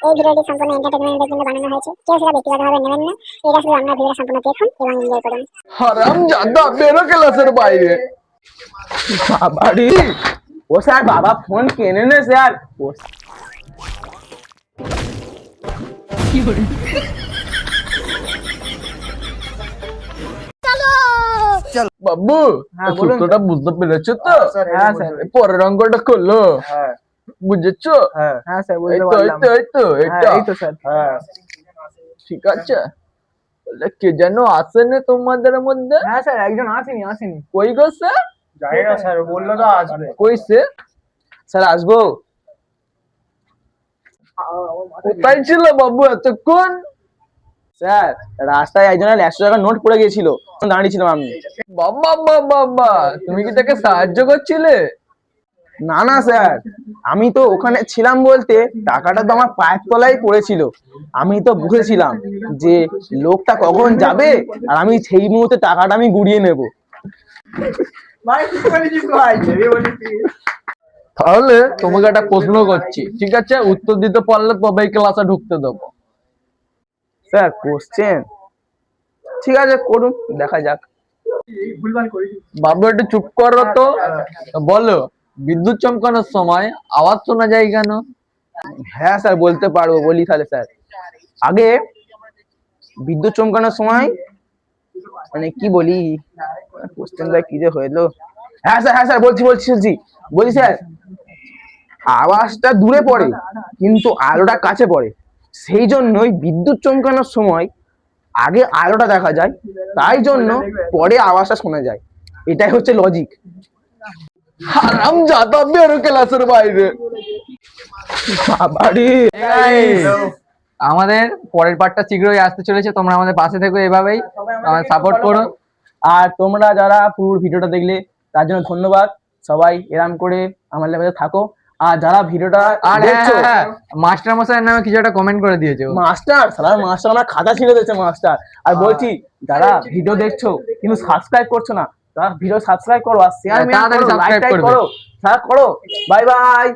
এই ভিডিওটি সম্পূর্ণ এন্টারটেইনমেন্টের জন্য বানানো হয়েছে। কেউ সেটা ব্যক্তিগতভাবে নেবেন না। এটা শুধু আপনার ভিডিও সম্পূর্ণ দেখুন এবং এনজয় করুন। হারামজাদা বেরো ক্লাসের বাইরে। বাবারি ও স্যার বাবা ফোন কেনে নে স্যার ও বাবু হ্যাঁ, বলুন। সূত্রটা বুঝতে পেরেছো তো? হ্যাঁ স্যার পরের অঙ্কটা করলো হ্যাঁ বুঝেছো? হ্যাঁ স্যার এই বুঝতে তো এই পারলাম। তো এই তো হ্যাঁ, এটা এই তো স্যার। হ্যাঁ ঠিক আছে। তাহলে কে যেন আসেনি তোমাদের মধ্যে? হ্যাঁ স্যার একজন আসেনি কই গো সে? জানি না স্যার বললো তো আসবে। কই সে? স্যার আসবো। কোথায় ছিল বাবু এতক্ষণ? স্যার রাস্তায় একজনের 100 টাকার নোট পড়ে গিয়েছিল, দাঁড়িয়েছিলাম আমি। বাবা বাবা বাবা তুমি কি তাকে সাহায্য করছিলে? না না স্যার, আমি তো ওখানে ছিলাম বলতে টাকাটা তো আমার পায়ের তলায় পড়েছিল। আমি তো বুঝেছিলাম যে লোকটা কখন যাবে আর আমি সেই মুহূর্তে টাকাটা আমি গুড়িয়ে নেব। তাহলে তোমাকে একটা প্রশ্ন করছি, ঠিক আছে? উত্তর দিতে পারলে তবেই ক্লাসে ঢুকতে দেবো। স্যার কোশ্চেন ঠিক আছে করুন, দেখা যাক। বাবু একটু চুপ করো তো। বলো, বিদ্যুৎ চমকানোর সময় আওয়াজ শোনা যায় কেন? হ্যাঁ স্যার বলতে পারবো, বলি তাহলে স্যার। আগে বিদ্যুৎ চমকানোর সময় মানে কি বলি, কোশ্চেনটা কি যে হইলো। হ্যাঁ স্যার বলছি স্যার, আওয়াজটা দূরে পড়ে কিন্তু আলোটা কাছে পড়ে, সেই জন্যই বিদ্যুৎ চমকানোর সময় আগে আলোটা দেখা যায়, তাই জন্য পরে আওয়াজটা শোনা যায়। এটাই হচ্ছে লজিক। হারামজাদা বেরো ক্লাসের বাইরে। বাবারে আমাদের পরের পার্টটা শীঘ্রই আসতে চলেছে, তোমরা আমাদের পাশে থেকো, এভাবেই আমাদের সাপোর্ট করো। আর তোমরা যারা পুরো ভিডিওটা দেখলে তার জন্য ধন্যবাদ। সবাই এরম করে আমার লেভেলে থাকো। আর যারা ভিডিওটা আর দেখছো, মাস্টার মশাইয়ের নামে কিছু একটা কমেন্ট করে দিয়েছে ও। মাস্টার আমার খাতা ছিঁড়ে দিয়েছে মাস্টার। আর বলছি যারা ভিডিও দেখছো কিন্তু সাবস্ক্রাইব করছো না, তারা ভিডিও সাবস্ক্রাইব করো আর শেয়ার তাড়াতাড়ি করো, লাইক subscribe করবে। করো, করো। Bye bye.